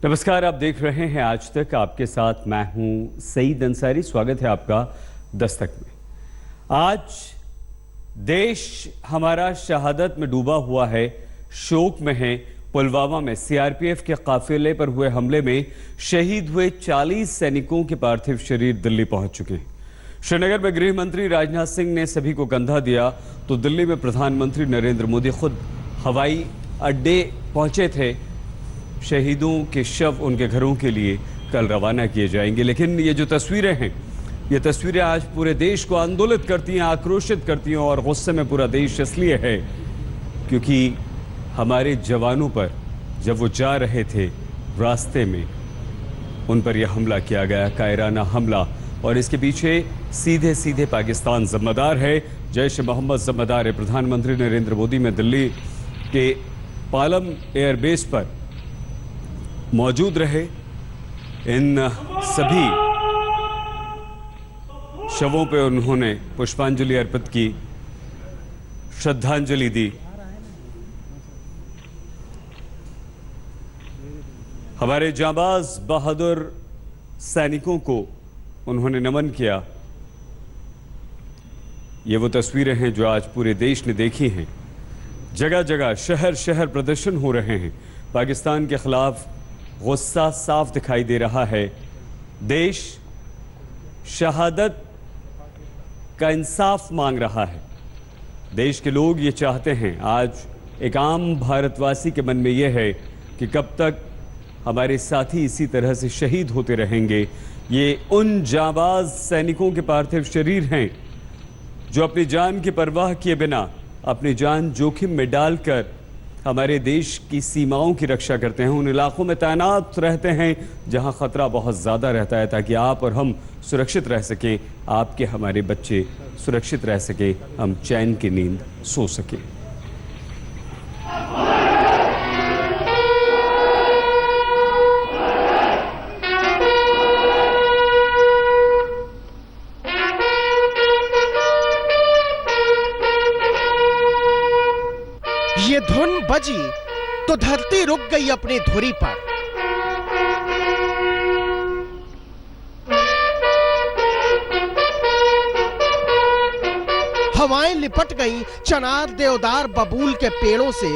नमस्कार, आप देख रहे हैं आज तक। आपके साथ मैं हूं सईद अंसारी। स्वागत है आपका दस्तक में। आज देश हमारा शहादत में डूबा हुआ है, शोक में है। पुलवामा में सीआरपीएफ के काफिले पर हुए हमले में शहीद हुए 40 सैनिकों के पार्थिव शरीर दिल्ली पहुंच चुके हैं। श्रीनगर में गृह मंत्री राजनाथ सिंह ने सभी को कंधा दिया तो दिल्ली में प्रधानमंत्री नरेंद्र मोदी खुद हवाई अड्डे पहुंचे थे। शहीदों के शव उनके घरों के लिए कल रवाना किए जाएंगे। लेकिन ये जो तस्वीरें हैं, ये तस्वीरें आज पूरे देश को आंदोलित करती हैं, आक्रोशित करती हैं और गुस्से में पूरा देश इसलिए है क्योंकि हमारे जवानों पर जब वो जा रहे थे रास्ते में उन पर यह हमला किया गया, कायराना हमला। और इसके पीछे सीधे सीधे पाकिस्तान जिम्मेदार है, जैश मोहम्मद जिम्मेदार है। प्रधानमंत्री नरेंद्र मोदी में दिल्ली के पालम एयरबेस पर मौजूद रहे। इन सभी शवों पे उन्होंने पुष्पांजलि अर्पित की, श्रद्धांजलि दी। हमारे जांबाज बहादुर सैनिकों को उन्होंने नमन किया। ये वो तस्वीरें हैं जो आज पूरे देश ने देखी हैं। जगह जगह शहर शहर प्रदर्शन हो रहे हैं। पाकिस्तान के खिलाफ गुस्सा साफ दिखाई दे रहा है। देश शहादत का इंसाफ मांग रहा है। देश के लोग ये चाहते हैं, आज एक आम भारतवासी के मन में यह है कि कब तक हमारे साथी इसी तरह से शहीद होते रहेंगे। ये उन जांबाज सैनिकों के पार्थिव शरीर हैं जो अपनी जान की परवाह किए बिना, अपनी जान जोखिम में डालकर हमारे देश की सीमाओं की रक्षा करते हैं। उन इलाकों में तैनात रहते हैं जहां खतरा बहुत ज़्यादा रहता है, ताकि आप और हम सुरक्षित रह सकें, आपके हमारे बच्चे सुरक्षित रह सकें, हम चैन की नींद सो सकें। ये धुन बजी तो धरती रुक गई अपनी धुरी पर। हवाएं लिपट गई चनार देवदार बबूल के पेड़ों से।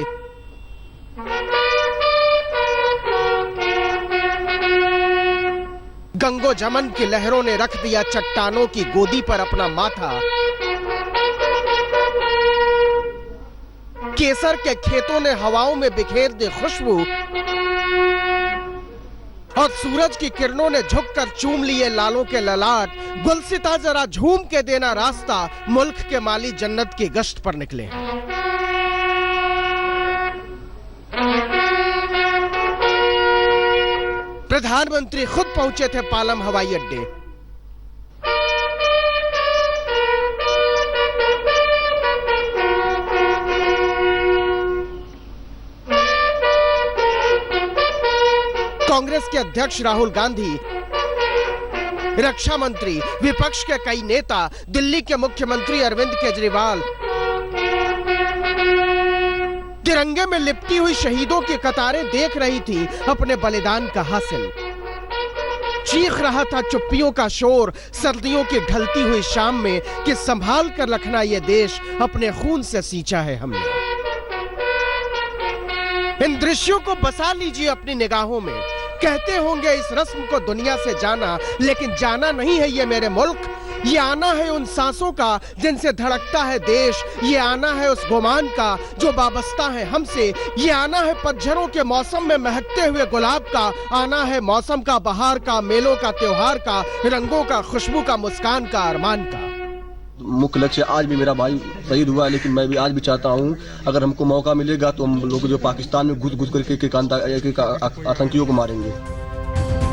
गंगो जमन की लहरों ने रख दिया चट्टानों की गोदी पर अपना माथा। केसर के खेतों ने हवाओं में बिखेर दी खुशबू और सूरज की किरणों ने झुककर चूम लिए लालों के ललाट। गुलसिता जरा झूम के देना रास्ता, मुल्क के माली जन्नत की गश्त पर निकले हैं। प्रधानमंत्री खुद पहुंचे थे पालम हवाई अड्डे। कांग्रेस के अध्यक्ष राहुल गांधी, रक्षा मंत्री, विपक्ष के कई नेता, दिल्ली के मुख्यमंत्री अरविंद केजरीवाल तिरंगे में लिपटी हुई शहीदों की कतारें देख रही थी अपने बलिदान का हासिल। चीख रहा था चुप्पियों का शोर सर्दियों की ढलती हुई शाम में कि संभाल कर रखना यह देश अपने खून से सींचा है हमने। इन दृश्यों को बसा लीजिए अपनी निगाहों में। कहते होंगे इस रस्म को दुनिया से जाना, लेकिन जाना नहीं है ये मेरे मुल्क। ये आना है उन सांसों का जिनसे धड़कता है देश। ये आना है उस गुमान का जो वाबस्ता है हमसे। ये आना है पतझड़ों के मौसम में महकते हुए गुलाब का। आना है मौसम का, बहार का, मेलों का, त्योहार का, रंगों का, खुशबू का, मुस्कान का, अरमान का। मुख्य लक्ष्य आज भी मेरा भाई शहीद हुआ है, लेकिन मैं भी आज भी चाहता हूं अगर हमको मौका मिलेगा तो हम लोग जो पाकिस्तान में घुस घुस करके आतंकियों को मारेंगे।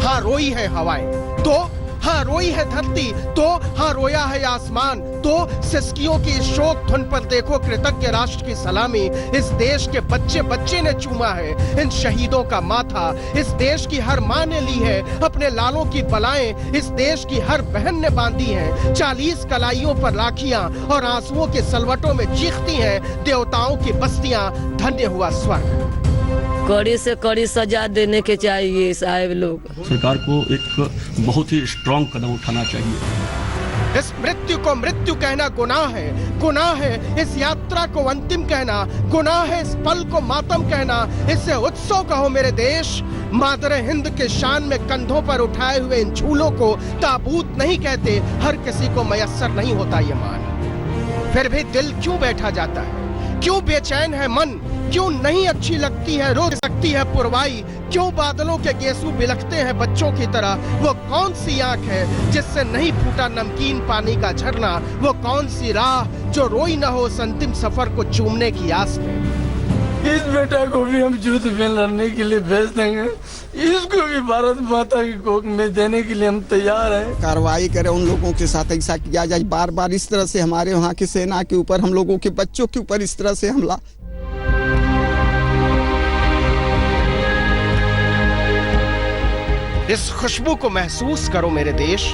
हाँ रोई है हवाएं तो, हाँ रोई है धरती तो, हाँ रोया है आसमान तो। सिसकियों की इस शोक धुन पर देखो कृतज्ञ राष्ट्र की सलामी। इस देश के बच्चे बच्चे ने चूमा है इन शहीदों का माथा। इस देश की हर माँ ने ली है अपने लालों की बलाएं। इस देश की हर बहन ने बांधी है 40 कलाइयों पर राखियां और आंसुओं के सलवटों में चीखती हैं देवताओं की बस्तियां। धन्य हुआ स्वर्ग। कड़ी से कड़ी सजा देने के चाहिए साहब लोग। सरकार को एक बहुत ही स्ट्रांग कदम उठाना चाहिए। इस मृत्यु को मृत्यु कहना गुनाह है, गुनाह है इस यात्रा को अंतिम कहना, गुनाह है इस पल को मातम कहना, इसे उत्सव कहो मेरे देश। मादरे हिंद के शान में कंधों पर उठाए हुए इन झूलों को ताबूत नहीं कहते, हर किसी को मयस्सर नहीं होता ये मान। फिर भी दिल क्यों बैठा जाता है, क्यों बेचैन है मन, क्यों नहीं अच्छी लगती है रो सकती है पुरवाई, क्यों बादलों के गेसू बिलखते हैं बच्चों की तरह। वो कौन सी आंख है जिससे नहीं फूटा नमकीन पानी का झरना, वो कौन सी राह जो रोई न हो उस अंतिम सफर को चूमने की आस में। इस बेटा को भी हम युद्ध में लड़ने के लिए भेज देंगे, इसको भी भारत माता की कोख में देने के लिए हम तैयार हैं। कार्रवाई करें उन लोगों के साथ, ऐसा किया जाए बार बार इस तरह से हमारे वहाँ की सेना के ऊपर, हम लोगों के बच्चों के ऊपर इस तरह से हमला। इस खुशबू को महसूस करो मेरे देश।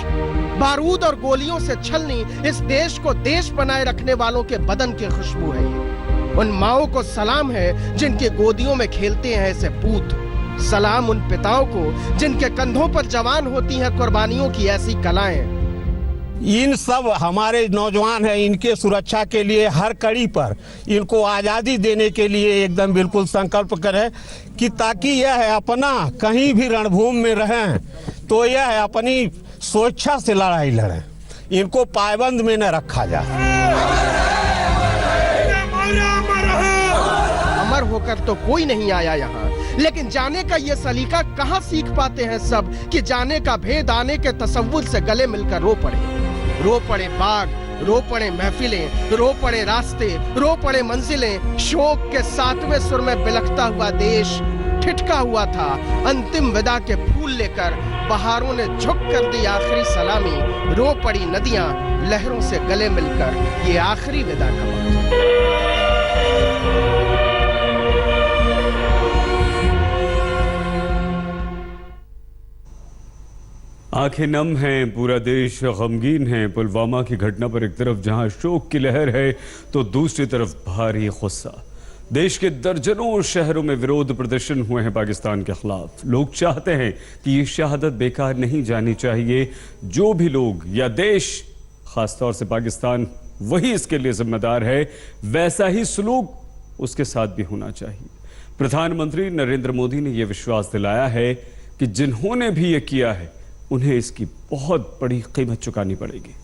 बारूद और गोलियों से छलनी इस देश को देश बनाए रखने वालों के बदन की खुशबू है ये। उन माओं को सलाम है जिनके गोदियों में खेलते हैं ऐसे पूत। सलाम उन पिताओं को जिनके कंधों पर जवान होती हैं कुर्बानियों की ऐसी कलाएं। इन सब हमारे नौजवान हैं, इनके सुरक्षा के लिए हर कड़ी पर इनको आज़ादी देने के लिए एकदम बिल्कुल संकल्प करें कि ताकि यह अपना कहीं भी रणभूमि में रहें तो यह अपनी स्वेच्छा से लड़ाई लड़ें, इनको पाबंद में न रखा जाए। अमर होकर तो कोई नहीं आया यहाँ, लेकिन जाने का ये सलीका कहाँ सीख पाते हैं सब कि जाने का भेद आने के तसव्वुर से गले मिलकर रो पड़े बाग, रो पड़े महफिलें, रो पड़े रास्ते, रो पड़े मंजिलें। शोक के 7वें सुर में बिलखता हुआ देश ठिठका हुआ था। अंतिम विदा के फूल लेकर बहारों ने झुक कर दी आखिरी सलामी। रो पड़ी नदियां लहरों से गले मिलकर, ये आखिरी विदा का वक्त। आंखें नम हैं, पूरा देश गमगीन है। पुलवामा की घटना पर एक तरफ जहां शोक की लहर है तो दूसरी तरफ भारी गुस्सा। देश के दर्जनों शहरों में विरोध प्रदर्शन हुए हैं पाकिस्तान के खिलाफ। लोग चाहते हैं कि ये शहादत बेकार नहीं जानी चाहिए। जो भी लोग या देश, खासतौर से पाकिस्तान, वही इसके लिए जिम्मेदार है, वैसा ही सलूक उसके साथ भी होना चाहिए। प्रधानमंत्री नरेंद्र मोदी ने यह विश्वास दिलाया है कि जिन्होंने भी ये किया है उन्हें इसकी बहुत बड़ी कीमत चुकानी पड़ेगी।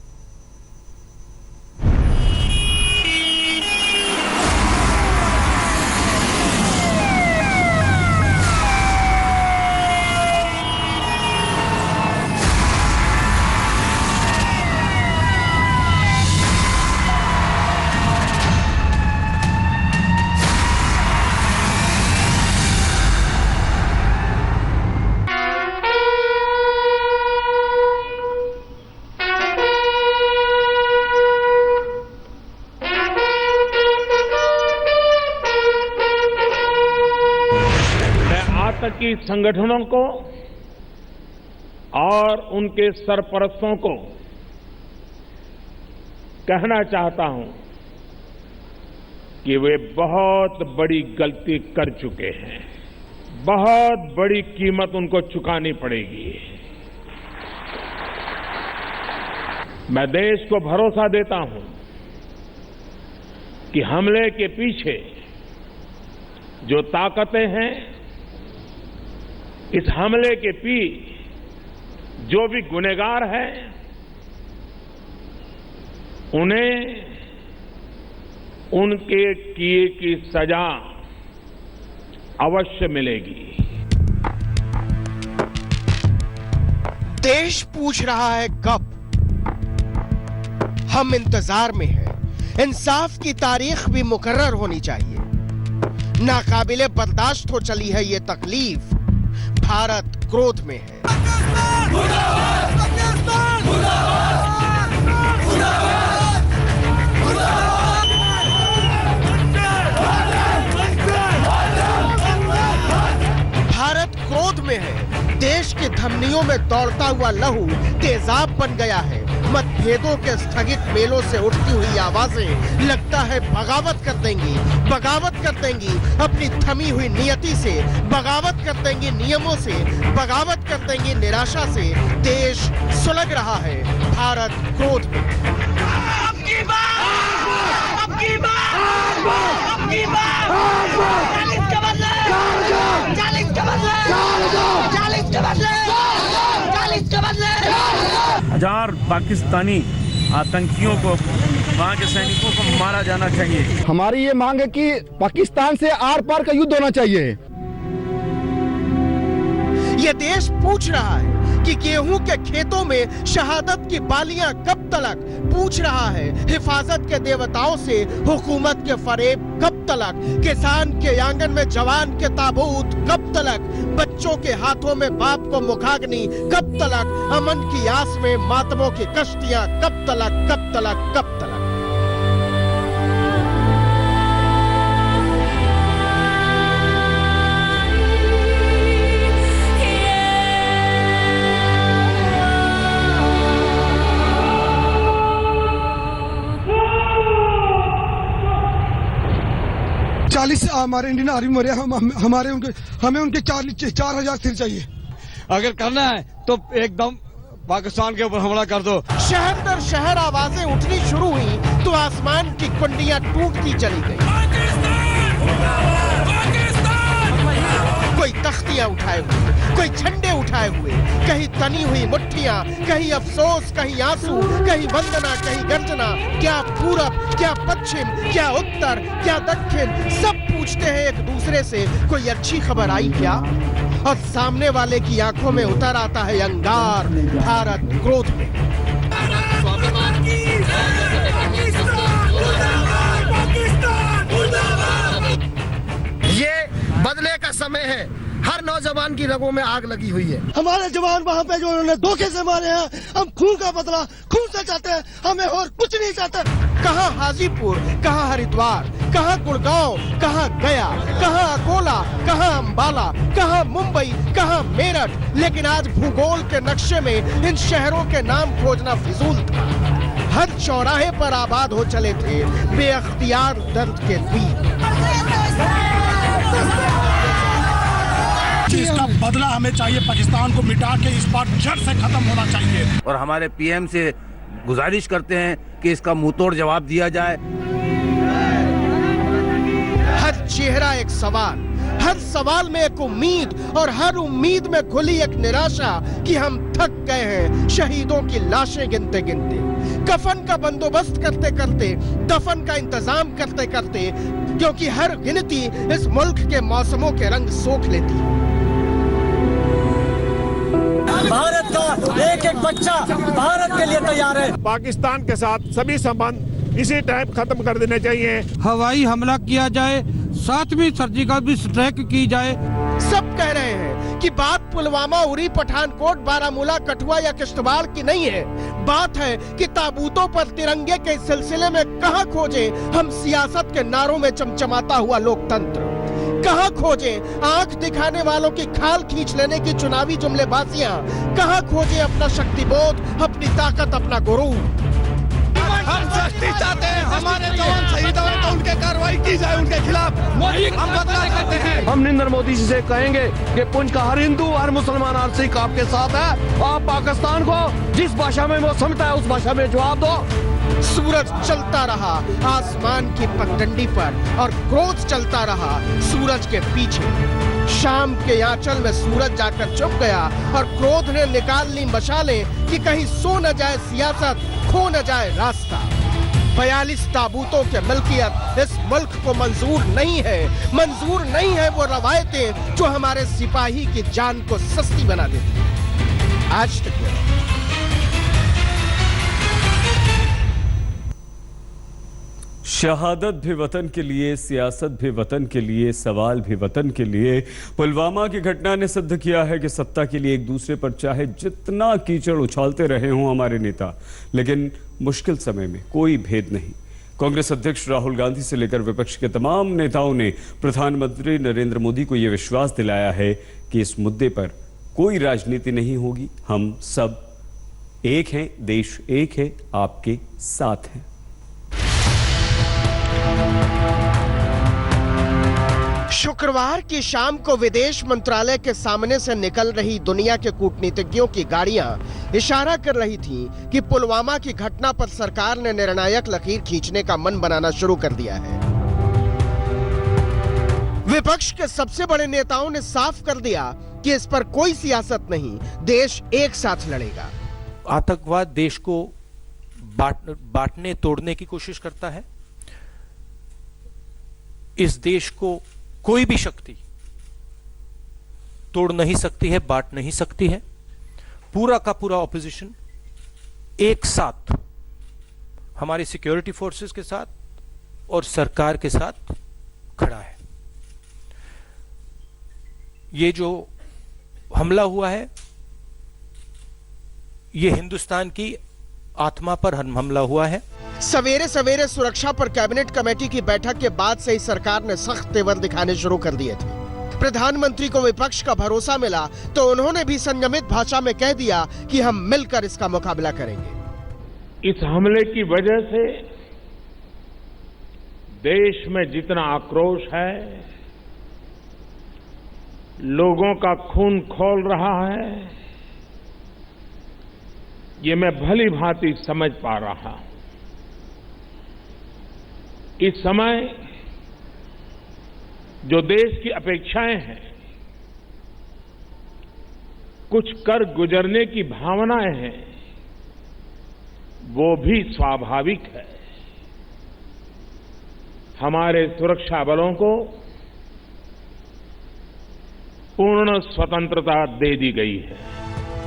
आतंकी संगठनों को और उनके सरपरस्तों को कहना चाहता हूं कि वे बहुत बड़ी गलती कर चुके हैं। बहुत बड़ी कीमत उनको चुकानी पड़ेगी। मैं देश को भरोसा देता हूं कि हमले के पीछे जो ताकतें हैं, इस हमले के पीछे जो भी गुनहगार हैं, उन्हें उनके किए की सजा अवश्य मिलेगी। देश पूछ रहा है कब, हम इंतजार में हैं। इंसाफ की तारीख भी मुकर्रर होनी चाहिए। नाकाबिले बर्दाश्त हो चली है ये तकलीफ। भारत क्रोध में है। भारत क्रोध में है। देश की धमनियों में दौड़ता हुआ लहू तेजाब बन गया है। मतभेदों के स्थगित मेलों से उठती हुई आवाजें लगता है बगावत कर देंगी अपनी थमी हुई नियति से, बगावत कर देंगी नियमों से, बगावत कर देंगी निराशा से। देश सुलग रहा है, भारत क्रोध में। हजार पाकिस्तानी आतंकियों को, वहाँ के सैनिकों को मारा जाना चाहिए। हमारी ये मांग है कि पाकिस्तान से आर पार का युद्ध होना चाहिए। ये देश पूछ रहा है कि गेहूं के खेतों में शहादत की बालियां कब तलक, पूछ रहा है हिफाजत के देवताओं से हुकूमत के फरेब कब तलक, किसान के आंगन में जवान के ताबूत कब तलक, बच्चों के हाथों में बाप को मुखाग्नि कब तलक, अमन की आस में मातमों की कश्तियां कब तलक, कब तलक, कब तलक। हमारे इंडियन आर्मी मरे, हमें उनके 4,000 सिर चाहिए। अगर करना है तो एकदम पाकिस्तान के ऊपर हमला कर दो। शहर दर शहर आवाजें उठनी शुरू हुई तो आसमान की कुंडियां टूटती चली गई। कोई तख्तियां उठाए हुए, कोई झंडे उठाए हुए, कहीं तनी हुई मुट्ठियां, कहीं अफसोस, कहीं आंसू, कहीं वंदना, कहीं गर्जना। क्या पूरब, क्या पश्चिम, क्या उत्तर, क्या दक्षिण, सब पूछते हैं एक दूसरे से कोई अच्छी खबर आई क्या? और सामने वाले की आंखों में उतर आता है अंगार, भारत क्रोध में। ये बदले का समय है, हर नौजवान की रगों में आग लगी हुई है। हमारे जवान वहाँ पे जो उन्होंने धोखे से मारे हैं, हम खून का बदला खून से चाहते हैं, हमें और कुछ नहीं चाहते। कहाँ हाजीपुर, कहाँ हरिद्वार, कहाँ गुड़गांव, कहाँ गया, कहाँ अकोला, कहाँ अंबाला, कहाँ मुंबई, कहाँ मेरठ। लेकिन आज भूगोल के नक्शे में इन शहरों के नाम खोजना फिजूल था। हर चौराहे पर आबाद हो चले थे बेअख्तियार दर्द के द्वीप। इसका बदला हमें चाहिए, पाकिस्तान को मिटा के इस बार जड़ से खत्म होना चाहिए। और हमारे पीएम से गुजारिश करते हैं कि इसका मुंहतोड़ जवाब दिया जाए। हर चेहरा एक सवाल, हर सवाल में एक उम्मीद, और हर उम्मीद में खुली एक निराशा कि हम थक गए हैं शहीदों की लाशें गिनते गिनते, कफन का बंदोबस्त करते करते, दफन का इंतजाम करते करते, क्योंकि हर गिनती इस मुल्क के मौसमों के रंग सोख लेती है। भारत का एक एक बच्चा भारत के लिए तैयार है। पाकिस्तान के साथ सभी संबंध इसी टाइम खत्म कर देने चाहिए। हवाई हमला किया जाए, साथ में सर्जिकल भी स्ट्राइक की जाए। सब कह रहे हैं कि बात पुलवामा, उरी, पठानकोट, बारामूला, कठुआ या किश्तवाड़ की नहीं है। बात है कि ताबूतों पर तिरंगे के सिलसिले में कहां खोजें हम सियासत के नारों में चमचमाता हुआ लोकतंत्र, कहां खोजें आंख दिखाने वालों की खाल खींच लेने की चुनावी जुमलेबाजियां, कहां खोजें अपना शक्तिबोध, अपनी ताकत, अपना गुरूर। हम सख्ती चाहते हैं, हमारे जवान शहीद हुए तो उनके कार्रवाई की जाए, उनके खिलाफ हम बदला करते हैं। हम नरेंद्र मोदी जी से कहेंगे कि पुंछ का हर हिंदू, हर मुसलमान, हर सिख आपके साथ है। आप पाकिस्तान को जिस भाषा में वो समझता है उस भाषा में जवाब दो। सूरज चलता रहा आसमान की पगडंडी पर और क्रोध चलता रहा सूरज के पीछे। शाम के आंचल में सूरज जाकर छुप गया और क्रोध ने निकाल ली मशालें कि कहीं सो न जाए सियासत, खो न जाए रास्ता। 42 ताबूतों के मिल्कियत इस मुल्क को मंजूर नहीं है। मंजूर नहीं है वो रवायतें जो हमारे सिपाही की जान को सस्ती बना देती। आज तक शहादत भी वतन के लिए, सियासत भी वतन के लिए, सवाल भी वतन के लिए। पुलवामा की घटना ने सिद्ध किया है कि सत्ता के लिए एक दूसरे पर चाहे जितना कीचड़ उछालते रहे हों हमारे नेता, लेकिन मुश्किल समय में कोई भेद नहीं। कांग्रेस अध्यक्ष राहुल गांधी से लेकर विपक्ष के तमाम नेताओं ने प्रधानमंत्री नरेंद्र मोदी को यह विश्वास दिलाया है कि इस मुद्दे पर कोई राजनीति नहीं होगी, हम सब एक हैं, देश एक है, आपके साथ हैं। शुक्रवार की शाम को विदेश मंत्रालय के सामने से निकल रही दुनिया के कूटनीतिज्ञों की गाड़ियां इशारा कर रही थीं कि पुलवामा की घटना पर सरकार ने निर्णायक लकीर खींचने का मन बनाना शुरू कर दिया है। विपक्ष के सबसे बड़े नेताओं ने साफ कर दिया कि इस पर कोई सियासत नहीं, देश एक साथ लड़ेगा। आतंकवाद देश को बांटने तोड़ने की कोशिश करता है। इस देश को कोई भी शक्ति तोड़ नहीं सकती है, बांट नहीं सकती है। पूरा का पूरा ऑपोजिशन एक साथ हमारी सिक्योरिटी फोर्सेस के साथ और सरकार के साथ खड़ा है। ये जो हमला हुआ है, ये हिंदुस्तान की आत्मा पर हमला हुआ है। सवेरे सवेरे सुरक्षा पर कैबिनेट कमेटी की बैठक के बाद से ही सरकार ने सख्त तेवर दिखाने शुरू कर दिए थे। प्रधानमंत्री को विपक्ष का भरोसा मिला तो उन्होंने भी संयमित भाषा में कह दिया कि हम मिलकर इसका मुकाबला करेंगे। इस हमले की वजह से देश में जितना आक्रोश है, लोगों का खून खौल रहा है, ये मैं भली भांति समझ पा रहा हूं। इस समय जो देश की अपेक्षाएं हैं, कुछ कर गुजरने की भावनाएं हैं, वो भी स्वाभाविक है। हमारे सुरक्षा बलों को पूर्ण स्वतंत्रता दे दी गई है।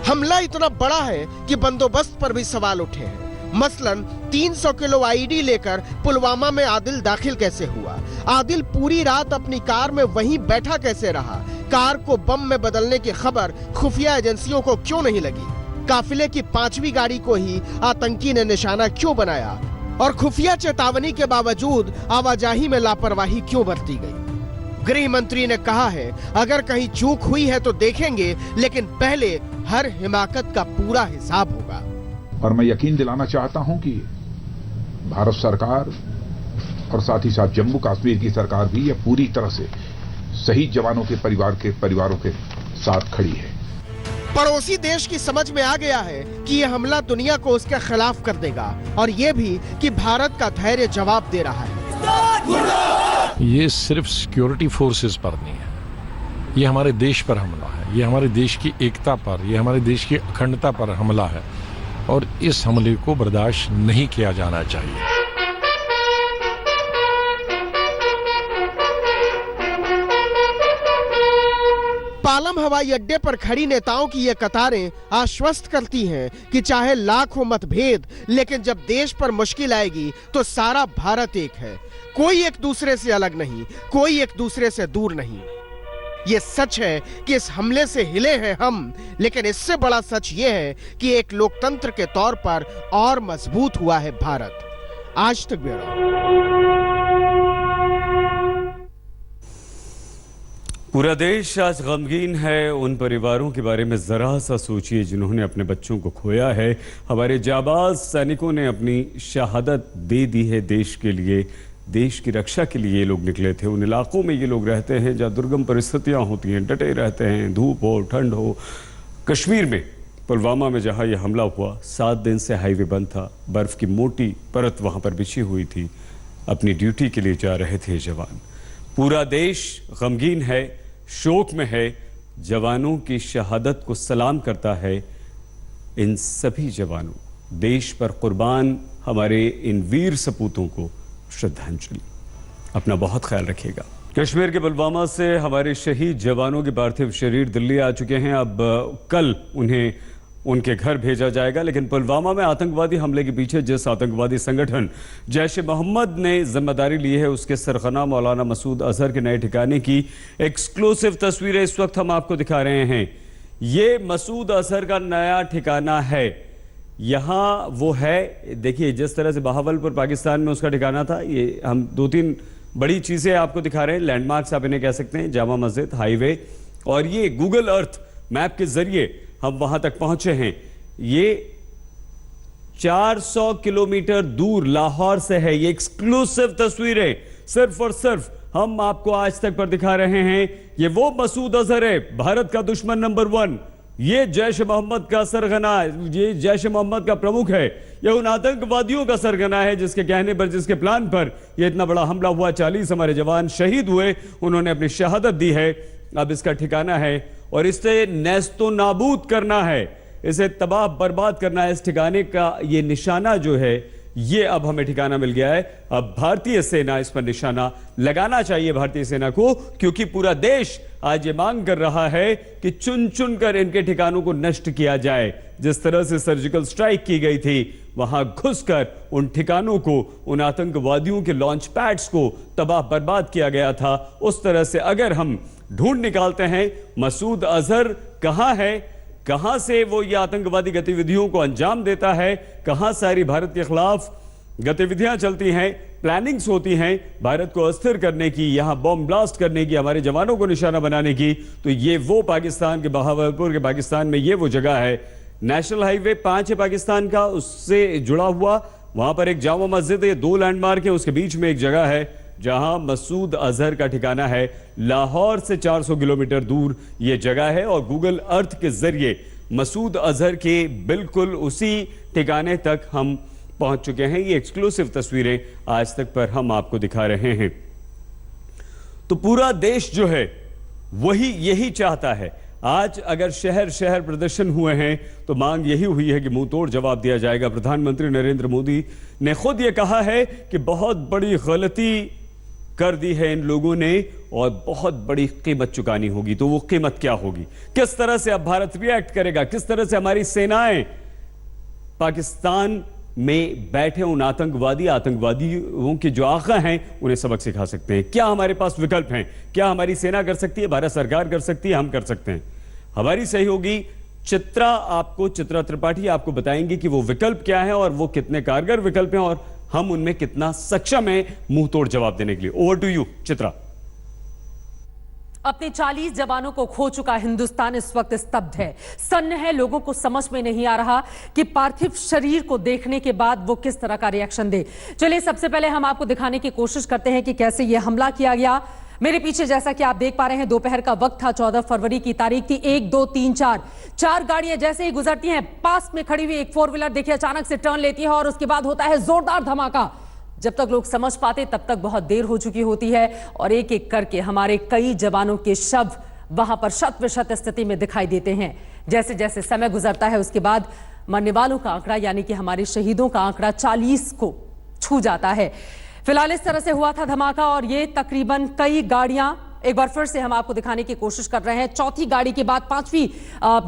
हमला इतना बड़ा है कि बंदोबस्त पर भी सवाल उठे हैं। मसलन 300 किलो आईडी लेकर पुलवामा में आदिल दाखिल कैसे हुआ? आदिल पूरी रात अपनी कार में वहीं बैठा कैसे रहा? कार को बम में बदलने की खबर खुफिया एजेंसियों को क्यों नहीं लगी? काफिले की 5वीं गाड़ी को ही आतंकी ने निशाना क्यों बनाया? और खुफिया चेतावनी के बावजूद आवाजाही में लापरवाही क्यों बरती गई? गृह मंत्री ने कहा है, अगर कहीं चूक हुई है तो देखेंगे, लेकिन पहले हर हिमाकत का पूरा हिसाब होगा। और मैं यकीन दिलाना चाहता हूं कि भारत सरकार और साथ ही साथ जम्मू कश्मीर की सरकार भी यह पूरी तरह से शहीद जवानों के परिवारों के साथ खड़ी है। पड़ोसी देश की समझ में आ गया है कि यह हमला दुनिया को उसके खिलाफ कर देगा, और यह भी कि भारत का धैर्य जवाब दे रहा है। ये सिर्फ सिक्योरिटी फोर्सेस पर नहीं है, ये हमारे देश पर हमला है, ये हमारे देश की एकता पर, ये हमारे देश की अखंडता पर हमला है, और इस हमले को बर्दाश्त नहीं किया जाना चाहिए। पालम हवाई अड्डे पर खड़ी नेताओं की ये कतारें आश्वस्त करती हैं कि चाहे लाख हो मतभेद, लेकिन जब देश पर मुश्किल आएगी तो सारा भारत एक है। कोई एक दूसरे से अलग नहीं, कोई एक दूसरे से दूर नहीं। ये सच है कि इस हमले से हिले हैं हम, लेकिन इससे बड़ा सच ये है कि एक लोकतंत्र के तौर पर और मजबूत हुआ है भारत। आज तक ब्यूरो। पूरा देश आज गमगीन है। उन परिवारों के बारे में जरा सा सोचिए जिन्होंने अपने बच्चों को खोया है। हमारे जाबाज सैनिकों ने अपनी शहादत दे दी है देश के लिए, देश की रक्षा के लिए ये लोग निकले थे। उन इलाकों में ये लोग रहते हैं जहाँ दुर्गम परिस्थितियाँ होती हैं, डटे रहते हैं, धूप हो ठंड हो। कश्मीर में पुलवामा में जहाँ ये हमला हुआ, 7 दिन से हाईवे बंद था, बर्फ़ की मोटी परत वहाँ पर बिछी हुई थी। अपनी ड्यूटी के लिए जा रहे थे जवान। पूरा देश गमगीन है, शोक में है, जवानों की शहादत को सलाम करता है। इन सभी जवानों, देश पर कुर्बान हमारे इन वीर सपूतों को श्रद्धांजलि। अपना बहुत ख्याल रखिएगा। कश्मीर के पुलवामा से हमारे शहीद जवानों के पार्थिव शरीर दिल्ली आ चुके हैं। अब कल उन्हें उनके घर भेजा जाएगा। लेकिन पुलवामा में आतंकवादी हमले के पीछे जिस आतंकवादी संगठन जैश ए मोहम्मद ने जिम्मेदारी ली है, उसके सरगना मौलाना मसूद अजहर के नए ठिकाने की एक्सक्लूसिव तस्वीरें इस वक्त हम आपको दिखा रहे हैं। ये मसूद अजहर का नया ठिकाना है। यहाँ वो है, देखिए जिस तरह से बहावलपुर पाकिस्तान में उसका ठिकाना था, ये हम 2-3 बड़ी चीज़ें आपको दिखा रहे हैं। लैंडमार्क्स आप इन्हें कह सकते हैं, जामा मस्जिद, हाईवे, और ये गूगल अर्थ मैप के जरिए हम वहां तक पहुंचे हैं। ये 400 किलोमीटर दूर लाहौर से है। ये एक्सक्लूसिव तस्वीरें सिर्फ और सिर्फ हम आपको आज तक पर दिखा रहे हैं। ये वो मसूद अजहर है, भारत का दुश्मन नंबर 1। ये जैश मोहम्मद का सरगना, ये जैश मोहम्मद का प्रमुख है। ये उन आतंकवादियों का सरगना है जिसके कहने पर, जिसके प्लान पर यह इतना बड़ा हमला हुआ। 40 हमारे जवान शहीद हुए, उन्होंने अपनी शहादत दी है। अब इसका ठिकाना है और इसे नेस्तो नाबूद करना है, इसे तबाह बर्बाद करना है। इस ठिकाने का ये निशाना जो है, ये अब हमें ठिकाना मिल गया है। अब भारतीय सेना इस पर निशाना लगाना चाहिए, भारतीय सेना को, क्योंकि पूरा देश आज ये मांग कर रहा है कि चुन चुन कर इनके ठिकानों को नष्ट किया जाए। जिस तरह से सर्जिकल स्ट्राइक की गई थी, वहां घुसकर उन ठिकानों को, उन आतंकवादियों के लॉन्च पैड्स को तबाह बर्बाद किया गया था। उस तरह से अगर हम ढूंढ निकालते हैं मसूद अजहर कहां है, कहां से वो ये आतंकवादी गतिविधियों को अंजाम देता है, कहां सारी भारत के खिलाफ गतिविधियां चलती हैं, प्लानिंग्स होती हैं भारत को अस्थिर करने की, यहां बॉम्ब ब्लास्ट करने की, हमारे जवानों को निशाना बनाने की, तो ये वो पाकिस्तान के बहावलपुर के पाकिस्तान में ये वो जगह है। नेशनल हाईवे 5 है पाकिस्तान का, उससे जुड़ा हुआ, वहां पर एक जामा मस्जिद है, 2 लैंडमार्क है, उसके बीच में एक जगह है जहां मसूद अजहर का ठिकाना है। लाहौर से 400 किलोमीटर दूर यह जगह है और गूगल अर्थ के जरिए मसूद अजहर के बिल्कुल उसी ठिकाने तक हम पहुंच चुके हैं। ये एक्सक्लूसिव तस्वीरें आज तक पर हम आपको दिखा रहे हैं। तो पूरा देश जो है वही यही चाहता है। आज अगर शहर शहर प्रदर्शन हुए हैं तो मांग यही हुई है कि मुंह तोड़ जवाब दिया जाएगा। प्रधानमंत्री नरेंद्र मोदी ने खुद यह कहा है कि बहुत बड़ी गलती कर दी है इन लोगों ने और बहुत बड़ी कीमत चुकानी होगी। तो वो कीमत क्या होगी, किस तरह से अब भारत रिएक्ट करेगा, किस तरह से हमारी सेनाएं पाकिस्तान में बैठे उन आतंकवादियों के जो आका हैं उन्हें सबक सिखा सकते हैं। क्या हमारे पास विकल्प हैं, क्या हमारी सेना कर सकती है, भारत सरकार कर सकती है, हम कर सकते हैं। हमारी सहयोगी चित्रा त्रिपाठी आपको बताएंगे कि वो विकल्प क्या है और वो कितने कारगर विकल्प हैं और हम उनमें कितना सक्षम है मुंह तोड़ जवाब देने के लिए। Over to you Chitra. अपने 40 जवानों को खो चुका हिंदुस्तान इस वक्त स्तब्ध है, सन्न है। लोगों को समझ में नहीं आ रहा कि पार्थिव शरीर को देखने के बाद वो किस तरह का रिएक्शन दे। चलिए सबसे पहले हम आपको दिखाने की कोशिश करते हैं कि कैसे ये हमला किया गया। मेरे पीछे जैसा कि आप देख पा रहे हैं, दोपहर का वक्त था, 14 फरवरी की तारीख थी। 1 2 3 4 गाड़ियां जैसे ही गुजरती हैं, पास में खड़ी हुई एक 4 व्हीलर देखिए अचानक से टर्न लेती है और उसके बाद होता है जोरदार धमाका। जब तक लोग समझ पाते तब तक बहुत देर हो चुकी होती है और एक एक करके हमारे कई जवानों के शव वहां पर शत विशत स्थिति में दिखाई देते हैं। जैसे जैसे समय गुजरता है उसके बाद मरने वालों का आंकड़ा यानी कि हमारे शहीदों का आंकड़ा 40 को छू जाता है। फिलहाल इस तरह से हुआ था धमाका और ये तकरीबन कई गाड़ियां एक बार फिर से हम आपको दिखाने की कोशिश कर रहे हैं। चौथी गाड़ी के बाद 5वीं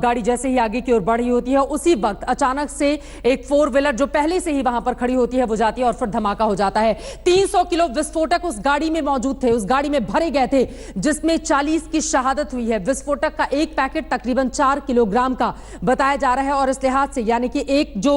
गाड़ी जैसे ही आगे की ओर बढ़ रही होती है, उसी वक्त अचानक से एक 4 व्हीलर जो पहले से ही वहां पर खड़ी होती है वो जाती है और फिर धमाका हो जाता है। 300 किलो विस्फोटक उस गाड़ी में मौजूद थे, उस गाड़ी में भरे गए थे जिसमें 40 की शहादत हुई है। विस्फोटक का एक पैकेट तकरीबन 4 किलोग्राम का बताया जा रहा है और इस लिहाज से यानी कि एक जो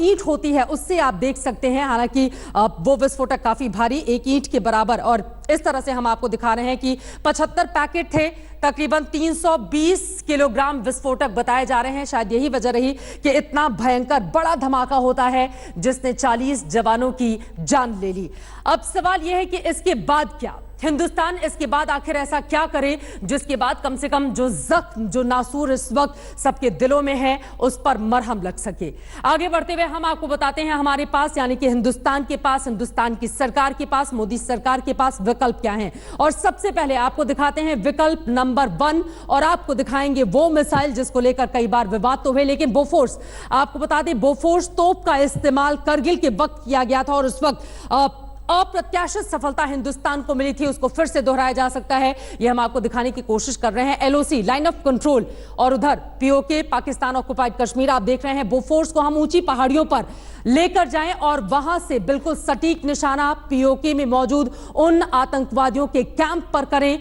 ईंट होती है उससे आप देख सकते हैं, हालांकि वो विस्फोटक काफी भारी, एक ईंट के बराबर। और इस तरह से हम आपको दिखा रहे हैं कि 75 पैकेट थे, तकरीबन 320 किलोग्राम विस्फोटक बताए जा रहे हैं। शायद यही वजह रही कि इतना भयंकर बड़ा धमाका होता है जिसने 40 जवानों की जान ले ली। अब सवाल यह है कि इसके बाद क्या, हिंदुस्तान इसके बाद आखिर ऐसा क्या करे जिसके बाद कम से कम जो जख्म, जो नासूर इस वक्त सबके दिलों में है उस पर मरहम लग सके। आगे बढ़ते हुए हम आपको बताते हैं हमारे पास यानी कि हिंदुस्तान के पास, हिंदुस्तान की सरकार के पास, मोदी सरकार के पास विकल्प क्या हैं। और सबसे पहले आपको दिखाते हैं विकल्प नंबर 1 और आपको दिखाएंगे वो मिसाइल जिसको लेकर कई बार विवाद तो हुए, लेकिन बोफोर्स, आपको बता दें बोफोर्स तोप का इस्तेमाल करगिल के वक्त किया गया था और उस वक्त अप्रत्याशित सफलता हिंदुस्तान को मिली थी, उसको फिर से दोहराया जा सकता है। यह हम आपको दिखाने की कोशिश कर रहे हैं। एलओसी लाइन ऑफ कंट्रोल और उधर पीओके पाकिस्तान ऑक्युपाइड कश्मीर आप देख रहे हैं। बोफोर्स को हम ऊंची पहाड़ियों पर लेकर जाएं और वहां से बिल्कुल सटीक निशाना पीओके में मौजूद उन आतंकवादियों के कैंप पर करें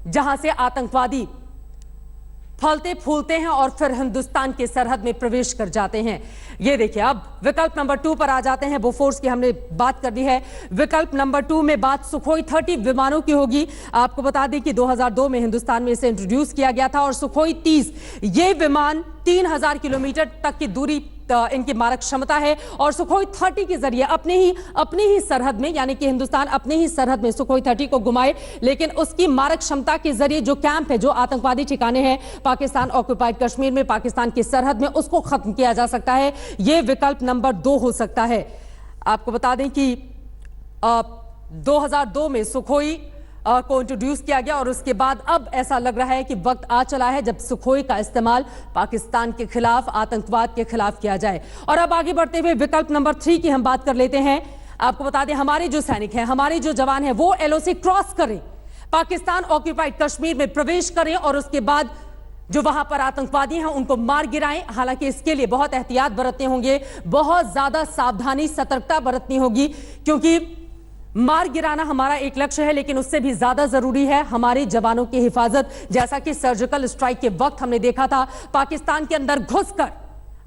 जहां से आतंकवादी फलते फूलते हैं और फिर हिंदुस्तान के सरहद में प्रवेश कर जाते हैं। ये देखिए, अब विकल्प नंबर 2 पर आ जाते हैं। बोफोर्स की हमने बात कर दी है। विकल्प नंबर 2 में बात सुखोई 30 विमानों की होगी। आपको बता दें कि 2002 में हिंदुस्तान में इसे इंट्रोड्यूस किया गया था और सुखोई 30 ये विमान 3000 किलोमीटर तक की दूरी इनकी मारक क्षमता है और सुखोई 30 के जरिए अपने ही सरहद में, यानी कि हिंदुस्तान अपने ही सरहद में सुखोई 30 को घुमाए, लेकिन उसकी मारक क्षमता के जरिए जो कैंप है, जो आतंकवादी ठिकाने हैं पाकिस्तान ऑक्युपाइड कश्मीर में, पाकिस्तान की सरहद में, उसको खत्म किया जा सकता है। यह विकल्प नंबर 2 हो सकता है। आपको बता दें कि 2002 में सुखोई को इंट्रोड्यूस किया गया और उसके बाद अब ऐसा लग रहा है कि वक्त आ चला है जब सुखोई का इस्तेमाल पाकिस्तान के खिलाफ, आतंकवाद के खिलाफ किया जाए। और अब आगे बढ़ते हुए विकल्प नंबर 3 की हम बात कर लेते हैं। आपको बता दें, हमारे जो सैनिक हैं, हमारे जो जवान हैं, वो LOC क्रॉस करें, पाकिस्तान ऑक्युपाइड कश्मीर में प्रवेश करें और उसके बाद जो वहां पर आतंकवादी हैं उनको मार गिराएं। हालांकि इसके लिए बहुत एहतियात बरतने होंगे, बहुत ज्यादा सावधानी, सतर्कता बरतनी होगी, क्योंकि मार गिराना हमारा एक लक्ष्य है, लेकिन उससे भी ज्यादा जरूरी है हमारे जवानों की हिफाजत। जैसा कि सर्जिकल स्ट्राइक के वक्त हमने देखा था, पाकिस्तान के अंदर घुसकर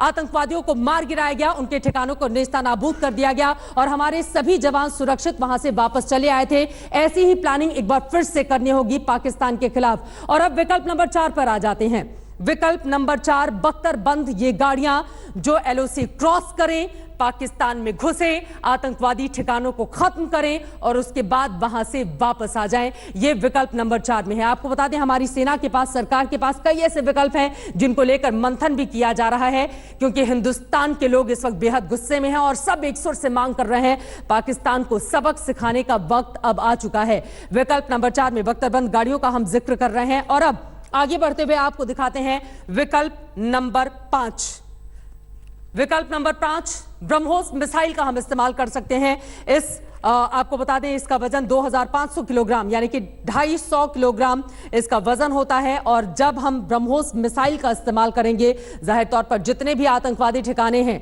आतंकवादियों को मार गिराया गया, उनके ठिकानों को नेस्तनाबूद कर दिया गया और हमारे सभी जवान सुरक्षित वहां से वापस चले आए थे। ऐसी ही प्लानिंग एक बार फिर से करनी होगी पाकिस्तान के खिलाफ। और अब विकल्प नंबर 4 पर आ जाते हैं। विकल्प नंबर 4, बख्तरबंद ये गाड़ियां जो LOC क्रॉस करें, पाकिस्तान में घुसे, आतंकवादी ठिकानों को खत्म करें और उसके बाद वहां से वापस आ जाएं। यह विकल्प नंबर 4 में है। आपको बता दें, हमारी सेना के पास, सरकार के पास कई ऐसे विकल्प हैं जिनको लेकर मंथन भी किया जा रहा है, क्योंकि हिंदुस्तान के लोग इस वक्त बेहद गुस्से में हैं और सब एक सुर से मांग कर रहे हैं, पाकिस्तान को सबक सिखाने का वक्त अब आ चुका है। विकल्प नंबर 4 में बख्तरबंद गाड़ियों का हम जिक्र कर रहे हैं। और अब आगे बढ़ते हुए आपको दिखाते हैं विकल्प नंबर 5। विकल्प नंबर 5, ब्रह्मोस मिसाइल का हम इस्तेमाल कर सकते हैं। आपको बता दें, इसका वजन 2500 किलोग्राम यानी कि 250 किलोग्राम इसका वजन होता है। और जब हम ब्रह्मोस मिसाइल का इस्तेमाल करेंगे, जाहिर तौर पर जितने भी आतंकवादी ठिकाने हैं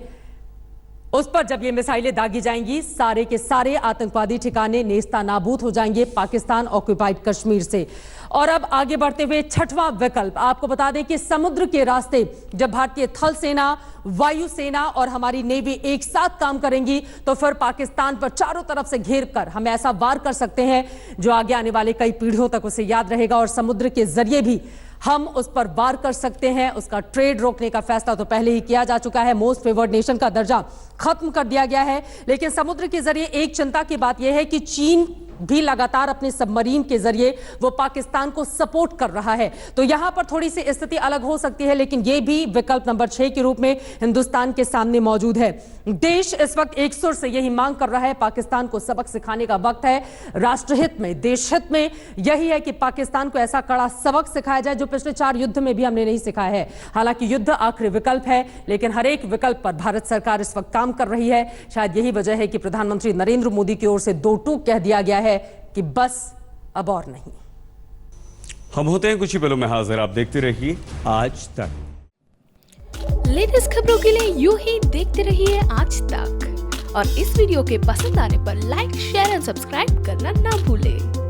उस पर जब ये मिसाइलें दागी जाएंगी, सारे के सारे आतंकवादी ठिकाने नेस्तानाबूद हो जाएंगे पाकिस्तान ऑक्युपाइड कश्मीर से। और अब आगे बढ़ते हुए 6वां विकल्प, आपको बता दें कि समुद्र के रास्ते जब भारतीय थल सेना, वायुसेना और हमारी नेवी एक साथ काम करेंगी, तो फिर पाकिस्तान पर चारों तरफ से घेर कर हम ऐसा वार कर सकते हैं जो आगे आने वाले कई पीढ़ियों तक उसे याद रहेगा। और समुद्र के जरिए भी हम उस पर वार कर सकते हैं। उसका ट्रेड रोकने का फैसला तो पहले ही किया जा चुका है, मोस्ट फेवर्ड नेशन का दर्जा खत्म कर दिया गया है। लेकिन समुद्र के जरिए एक चिंता की बात यह है कि चीन भी लगातार अपने सबमरीन के जरिए वो पाकिस्तान को सपोर्ट कर रहा है, तो यहां पर थोड़ी सी स्थिति अलग हो सकती है। लेकिन यह भी विकल्प नंबर 6 के रूप में हिंदुस्तान के सामने मौजूद है। देश इस वक्त एक सुर से यही मांग कर रहा है, पाकिस्तान को सबक सिखाने का वक्त है। राष्ट्रहित में, देशहित में यही है कि पाकिस्तान को ऐसा कड़ा सबक सिखाया जाए जो पिछले 4 युद्ध में भी हमने नहीं सिखाया है। हालांकि युद्ध आखिरी विकल्प है, लेकिन हर एक विकल्प पर भारत सरकार इस वक्त काम कर रही है। शायद यही वजह है कि प्रधानमंत्री नरेंद्र मोदी की ओर से 2 टूक कह दिया गया है कि बस अब और नहीं। हम होते हैं कुछ ही पलों में हाजिर, आप देखते रहिए आज तक। लेटेस्ट खबरों के लिए यूं ही देखते रहिए आज तक और इस वीडियो के पसंद आने पर लाइक, शेयर एंड सब्सक्राइब करना ना भूलें।